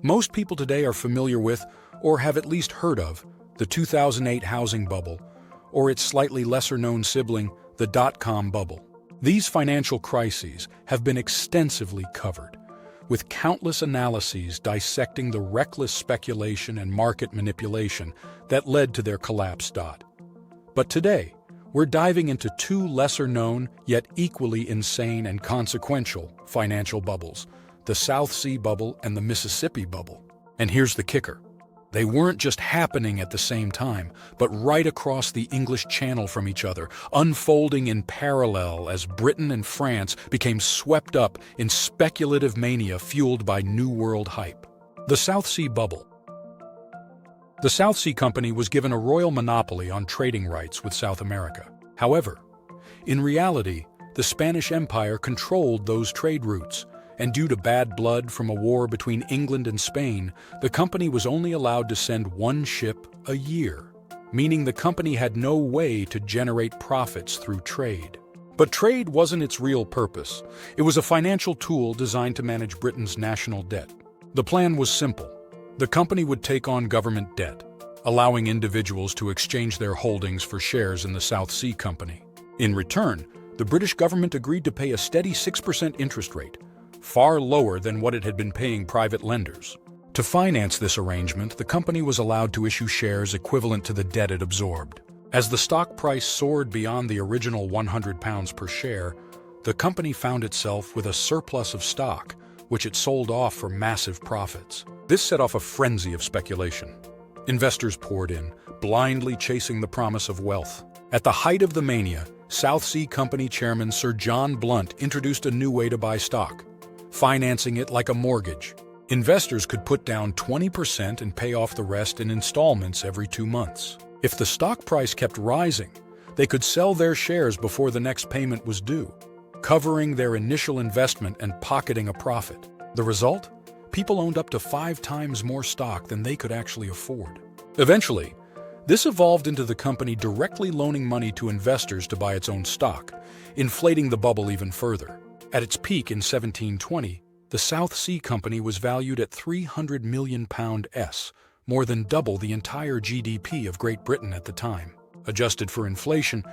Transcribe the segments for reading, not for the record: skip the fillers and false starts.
Most people today are familiar with, or have at least heard of, the 2008 housing bubble, or its slightly lesser-known sibling, the dot-com bubble. These financial crises have been extensively covered, with countless analyses dissecting the reckless speculation and market manipulation that led to their collapse. But today, we're diving into two lesser-known, yet equally insane and consequential financial bubbles, the South Sea bubble and the Mississippi bubble. And here's the kicker. They weren't just happening at the same time, but right across the English Channel from each other, unfolding in parallel as Britain and France became swept up in speculative mania fueled by New World hype. The South Sea bubble. The South Sea Company was given a royal monopoly on trading rights with South America. However, in reality, the Spanish Empire controlled those trade routes, and due to bad blood from a war between England and Spain, the company was only allowed to send one ship a year, meaning the company had no way to generate profits through trade. But trade wasn't its real purpose. It was a financial tool designed to manage Britain's national debt. The plan was simple. The company would take on government debt, allowing individuals to exchange their holdings for shares in the South Sea Company. In return, the British government agreed to pay a steady 6% interest rate, far lower than what it had been paying private lenders. To finance this arrangement, the company was allowed to issue shares equivalent to the debt it absorbed. As the stock price soared beyond the original £100 per share, the company found itself with a surplus of stock, which it sold off for massive profits. This set off a frenzy of speculation. Investors poured in, blindly chasing the promise of wealth. At the height of the mania, South Sea Company Chairman Sir John Blunt introduced a new way to buy stock, financing it like a mortgage. Investors could put down 20% and pay off the rest in installments every 2 months. If the stock price kept rising, they could sell their shares before the next payment was due, covering their initial investment and pocketing a profit. The result? People owned up to 5 times more stock than they could actually afford. Eventually, this evolved into the company directly loaning money to investors to buy its own stock, inflating the bubble even further. At its peak in 1720, the South Sea Company was valued at £300 million, more than double the entire GDP of Great Britain at the time. Adjusted for inflation,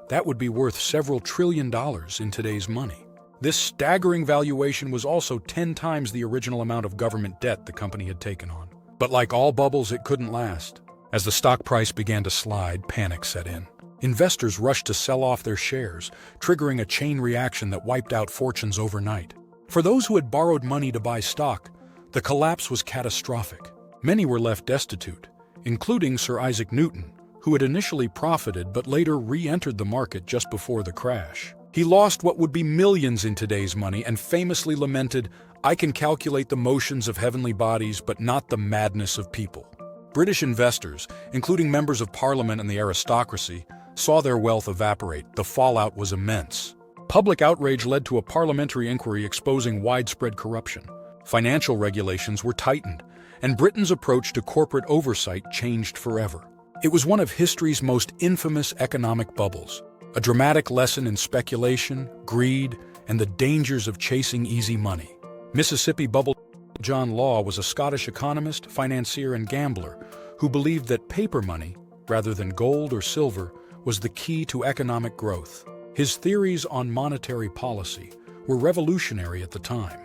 that would be worth several $1 trillion in today's money. This staggering valuation was also 10 times the original amount of government debt the company had taken on. But like all bubbles, it couldn't last. As the stock price began to slide, panic set in. Investors rushed to sell off their shares, triggering a chain reaction that wiped out fortunes overnight. For those who had borrowed money to buy stock, the collapse was catastrophic. Many were left destitute, including Sir Isaac Newton, who had initially profited but later re-entered the market just before the crash. He lost what would be millions in today's money and famously lamented, "I can calculate the motions of heavenly bodies, but not the madness of people." British investors, including members of Parliament and the aristocracy, saw their wealth evaporate. The fallout was immense. Public outrage led to a parliamentary inquiry exposing widespread corruption. Financial regulations were tightened, and Britain's approach to corporate oversight changed forever. It was one of history's most infamous economic bubbles, a dramatic lesson in speculation, greed, and the dangers of chasing easy money. Mississippi bubble. John Law was a Scottish economist, financier, and gambler who believed that paper money, rather than gold or silver, was the key to economic growth. His theories on monetary policy were revolutionary at the time,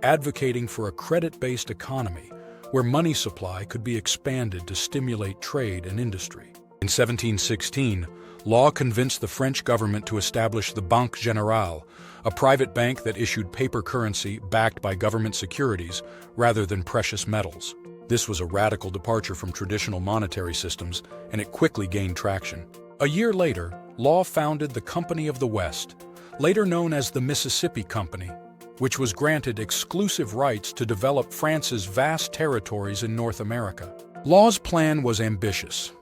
advocating for a credit-based economy where money supply could be expanded to stimulate trade and industry. In 1716, Law convinced the French government to establish the Banque Générale, a private bank that issued paper currency backed by government securities rather than precious metals. This was a radical departure from traditional monetary systems, and it quickly gained traction. A year later, Law founded the Company of the West, later known as the Mississippi Company, which was granted exclusive rights to develop France's vast territories in North America. Law's plan was ambitious.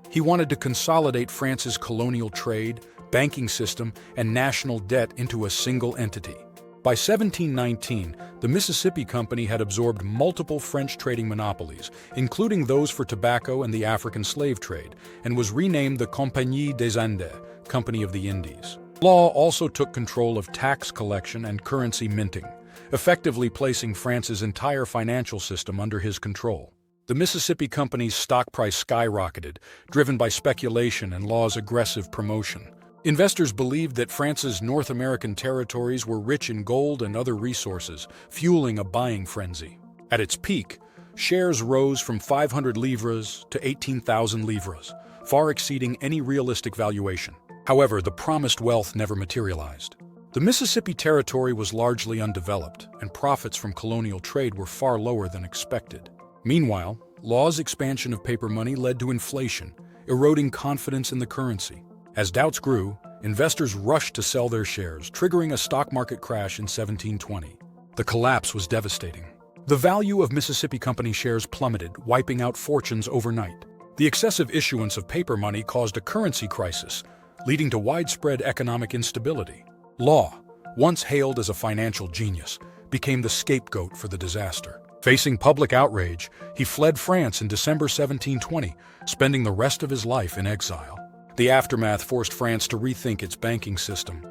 He wanted to consolidate France's colonial trade, banking system, and national debt into a single entity. By 1719, the Mississippi Company had absorbed multiple French trading monopolies, including those for tobacco and the African slave trade, and was renamed the Compagnie des Indes, Company of the Indies. Law also took control of tax collection and currency minting, effectively placing France's entire financial system under his control. The Mississippi Company's stock price skyrocketed, driven by speculation and Law's aggressive promotion. Investors believed that France's North American territories were rich in gold and other resources, fueling a buying frenzy. At its peak, shares rose from 500 livres to 18,000 livres, far exceeding any realistic valuation. However, the promised wealth never materialized. The Mississippi Territory was largely undeveloped, and profits from colonial trade were far lower than expected. Meanwhile, Law's expansion of paper money led to inflation, eroding confidence in the currency. As doubts grew, investors rushed to sell their shares, triggering a stock market crash in 1720. The collapse was devastating. The value of Mississippi Company shares plummeted, wiping out fortunes overnight. The excessive issuance of paper money caused a currency crisis, leading to widespread economic instability. Law, once hailed as a financial genius, became the scapegoat for the disaster. Facing public outrage, he fled France in December 1720, spending the rest of his life in exile. The aftermath forced France to rethink its banking system,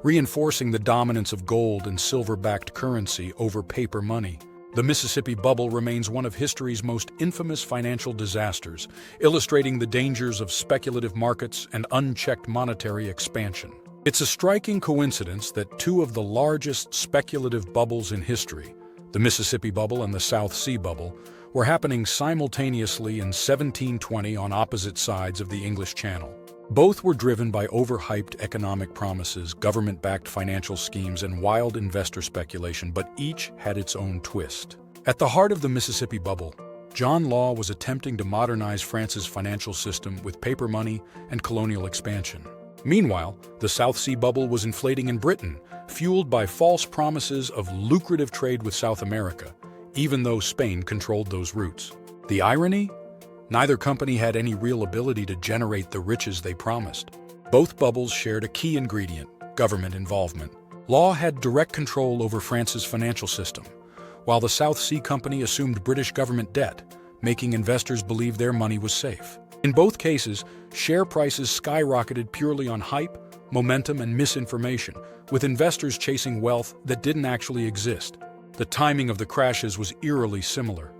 reinforcing the dominance of gold and silver-backed currency over paper money. The Mississippi Bubble remains one of history's most infamous financial disasters, illustrating the dangers of speculative markets and unchecked monetary expansion. It's a striking coincidence that two of the largest speculative bubbles in history, the Mississippi Bubble and the South Sea Bubble, were happening simultaneously in 1720 on opposite sides of the English Channel. Both were driven by overhyped economic promises, government-backed financial schemes, and wild investor speculation, but each had its own twist. At the heart of the Mississippi Bubble, John Law was attempting to modernize France's financial system with paper money and colonial expansion. Meanwhile, the South Sea Bubble was inflating in Britain, fueled by false promises of lucrative trade with South America, even though Spain controlled those routes. The irony? Neither company had any real ability to generate the riches they promised. Both bubbles shared a key ingredient: government involvement. Law had direct control over France's financial system, while the South Sea Company assumed British government debt, making investors believe their money was safe. In both cases, share prices skyrocketed purely on hype, momentum, and misinformation, with investors chasing wealth that didn't actually exist. The timing of the crashes was eerily similar.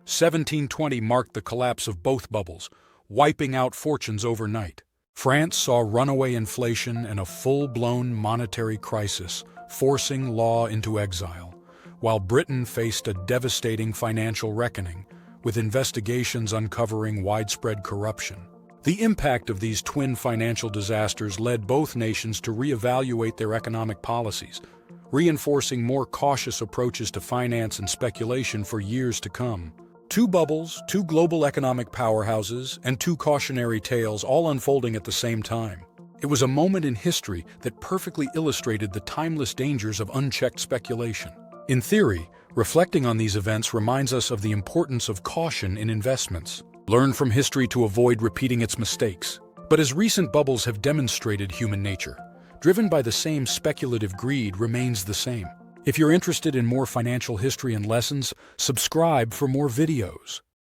1720 marked the collapse of both bubbles, wiping out fortunes overnight. France saw runaway inflation and a full-blown monetary crisis, forcing Law into exile, while Britain faced a devastating financial reckoning, with investigations uncovering widespread corruption. The impact of these twin financial disasters led both nations to reevaluate their economic policies, reinforcing more cautious approaches to finance and speculation for years to come. Two bubbles, two global economic powerhouses, and two cautionary tales all unfolding at the same time. It was a moment in history that perfectly illustrated the timeless dangers of unchecked speculation. In theory, reflecting on these events reminds us of the importance of caution in investments. Learn from history to avoid repeating its mistakes. But as recent bubbles have demonstrated, human nature, driven by the same speculative greed, remains the same. If you're interested in more financial history and lessons, subscribe for more videos.